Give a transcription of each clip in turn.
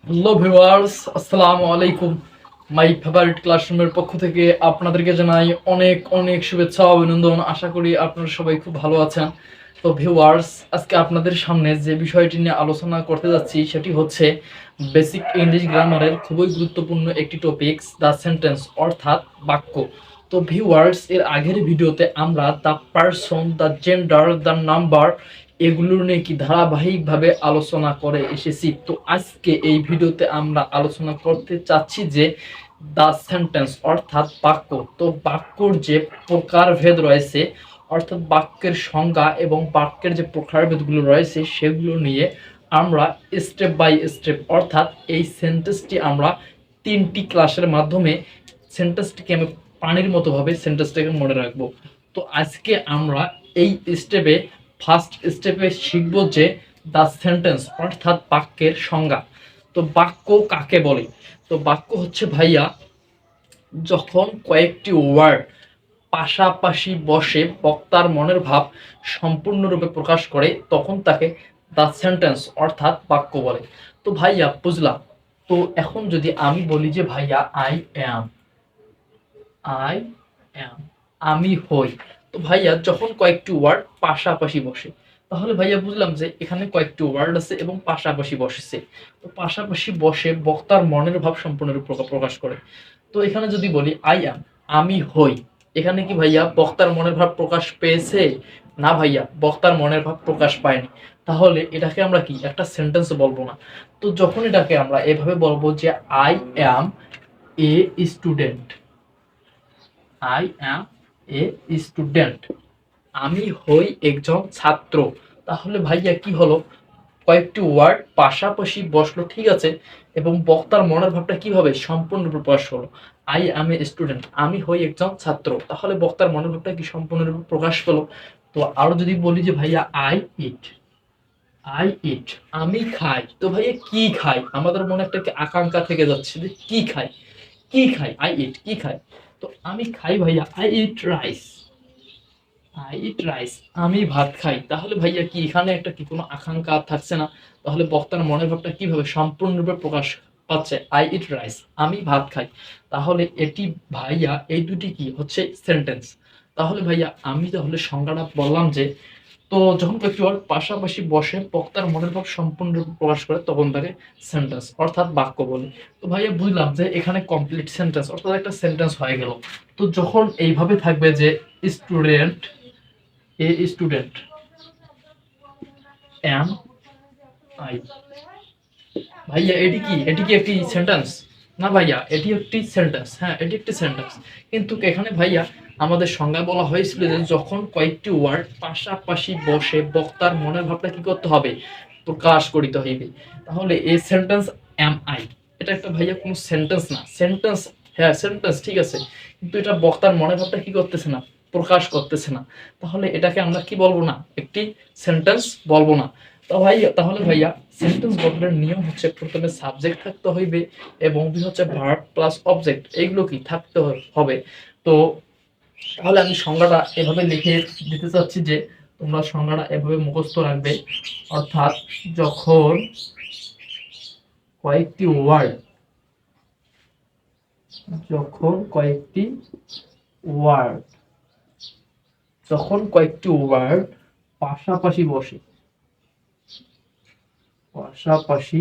Hello viewers, আসসালামু আলাইকুম। My favourite ক্লাসরুমের পক্ষ থেকে আপনাদেরকে জানাই অনেক অনেক শুভেচ্ছা ও অভিনন্দন। আশা করি আপনারা সবাই খুব ভালো আছেন। তো ভিউয়ার্স, আজকে আপনাদের সামনে যে বিষয়টি নিয়ে আলোচনা করতে যাচ্ছি সেটি হচ্ছে বেসিক ইংলিশ গ্রামারের খুবই গুরুত্বপূর্ণ একটি টপিকস, দ্য সেন্টেন্স, অর্থাৎ বাক্য। তো ভিউয়ার্স, এর আগের ভিডিওতে আমরা the person, the gender, the number এগুলোর নিয়ে কি ধারাবাহিকভাবে আলোচনা করে এসেছি। তো আজকে এই ভিডিওতে আমরা আলোচনা করতে চাচ্ছি যে দ্য সেন্টেন্স, অর্থাৎ বাক্য। তো বাক্যর যে প্রকারভেদ রয়েছে, অর্থাৎ বাক্যের সংজ্ঞা এবং বাক্যের যে প্রকারভেদগুলো রয়েছে সেগুলো নিয়ে আমরা স্টেপ বাই স্টেপ, অর্থাৎ এই সেন্টেন্সটি আমরা 3টি ক্লাসের মাধ্যমে সেন্টেন্সটিকে আমি পানির মতোভাবে সেন্টেন্সটাকে মনে রাখবো। তো আজকে আমরা এই স্টেপে ফার্স্ট স্টেপে শিখব যে দ্য সেন্টেন্স, অর্থাৎ বাক্যের সংজ্ঞা। তো বাক্য কাকে বলে? তো বাক্য হচ্ছে ভাইয়া যখন কয়েকটি ওয়ার্ড পাশাপাশি বসে বক্তার মনের ভাব সম্পূর্ণরূপে প্রকাশ করে তখন তাকে দ্য সেন্টেন্স, অর্থাৎ বাক্য বলে। তো ভাইয়া বুঝলাম। তো এখন যদি আমি বলি যে ভাইয়া আই অ্যাম, আই অ্যাম, আমি হই। তো ভাইয়া যখন কয়েকটি ওয়ার্ড পাশাপাশি বসে, তাহলে ভাইয়া বুঝলাম যে এখানে কয়েকটি ওয়ার্ড আছে এবং পাশাপাশি বসেছে। তো পাশাপাশি বসে বক্তার মনের ভাব সম্পূর্ণরূপে প্রকাশ করে। তো এখানে যদি বলি আই অ্যাম, আমি হই, এখানে কি ভাইয়া বক্তার মনের ভাব প্রকাশ পেয়েছে? না ভাইয়া, বক্তার মনের ভাব প্রকাশ পায়নি। তাহলে এটাকে আমরা কি একটা সেন্টেন্স বলবো না। তো যখন এটাকে আমরা এভাবে বলবো যে I am a student, I am a student, আমি হই একজন ছাত্র। তাহলে ভাইয়া কি হলো? কয়েকটি ওয়ার্ড পাশাপাশি বসলো, ঠিক আছে, এবং বক্তার মনের ভাবটা কিভাবে সম্পূর্ণরূপে প্রকাশ হলো। আই অ্যাম এ স্টুডেন্ট, আমি হই একজন ছাত্র, তাহলে বক্তার মনের ভাবটা কি সম্পূর্ণরূপে প্রকাশ পেলো। তো আরো যদি বলি যে ভাইয়া আই ইট, আই ইট, আমি খাই। তো ভাইয়া কি খাই? আমাদের মনে একটা কি আকাঙ্ক্ষা থেকে যাচ্ছে যে কি খাই, কি খাই, আই ইট, কি খাই। তো আমি খাই ভাইয়া I eat rice, I eat rice, আমি ভাত খাই। তাহলে ভাইয়া কি এখানে একটা কি কোনো আকাঙ্ক্ষা থাকছে না? তাহলে বক্তার মনের ভাবটা কিভাবে সম্পূর্ণরূপে প্রকাশ পাচ্ছে? আই ইট রাইস, আমি ভাত খাই। তাহলে এটি ভাইয়া এই দুটি কি হচ্ছে সেন্টেন্স। তাহলে ভাইয়া আমি তাহলে সংজ্ঞাটা বললাম যে, তো যখন কয়েকটি ওয়ার্ড পাশাপাশি বসে বক্তার মনের ভাব সম্পূর্ণরূপে প্রকাশ করে তখন তাকে সেন্টেন্স, অর্থাৎ বাক্য বলে। তো ভাইয়া বুঝলাম যে এখানে কমপ্লিট সেন্টেন্স, অর্থাৎ একটা সেন্টেন্স হয়ে গেল। তো যখন এইভাবে থাকবে যে student, a student, am I, ভাইয়া এটি কি, এটি কি একটি সেন্টেন্স? না ভাইয়া, এটি একটি সেন্টেন্স, হ্যাঁ এটি একটি সেন্টেন্স। কিন্তু এখানে ভাইয়া আমাদের সংজ্ঞায় বলা হয়েছিল যে যখন কয়েকটি ওয়ার্ড পাশাপাশি বসে বক্তার মনের ভাবটা কি করতে হবে? প্রকাশ করিতে হইবে। তাহলে এই সেন্টেন্স অ্যাম আই, এটা একটা ভাইয়া কোনো সেন্টেন্স না। সেন্টেন্স, হ্যাঁ সেন্টেন্স ঠিক আছে, কিন্তু এটা বক্তার মনের ভাবটা কি করতেছে না? প্রকাশ করতেছে না। তাহলে এটাকে আমরা কি বলবো না? একটি সেন্টেন্স বলবো না। তো ভাইয়া, তাহলে ভাইয়া সেন্টেন্স গঠনের নিয়ম হচ্ছে প্রথমে সাবজেক্ট থাকতে হইবে এবং দুই হচ্ছে ভার্ব প্লাস অবজেক্ট, এইগুলো কি থাকতে হবে। তো তাহলে আমি সংজ্ঞাটা এভাবে লিখে দিতে চাচ্ছি যে তোমরা সংজ্ঞাটা এভাবে মুখস্থ রাখবে, অর্থাৎ যখন কয়েকটি ওয়ার্ড, যখন কয়েকটি ওয়ার্ড, যখন কয়েকটি ওয়ার্ড পাশাপাশি বসে, পাশাপাশি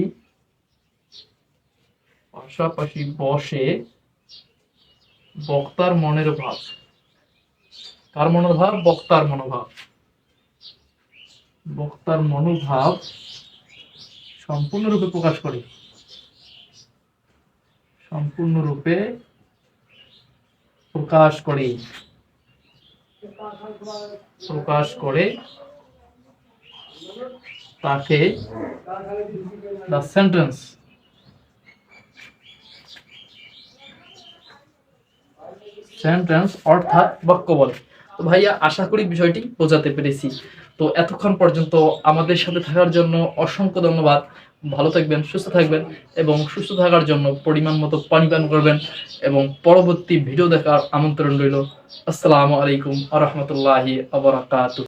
পাশাপাশি বসে বক্তার মনের ভাব, কার মনোভাব? বক্তার মনোভাব, বক্তার মনোভাব সম্পূর্ণরূপে প্রকাশ করে, সম্পূর্ণরূপে প্রকাশ করে, প্রকাশ করে তাকে দ্য সেন্টেন্স, সেন্টেন্স অর্থাৎ বাক্য বলে। তো ভাইয়া আশা করি বিষয়টি বোঝাতে পেরেছি। তো এতক্ষণ পর্যন্ত আমাদের সাথে থাকার জন্য অসংখ্য ধন্যবাদ। ভালো থাকবেন, সুস্থ থাকবেন এবং সুস্থ থাকার জন্য পরিমাণ মতো পানি পান করবেন এবং পরবর্তী ভিডিও দেখার আমন্ত্রণ রইল। আসসালামু আলাইকুম ওয়া রাহমাতুল্লাহি ওয়া বারাকাতুহু।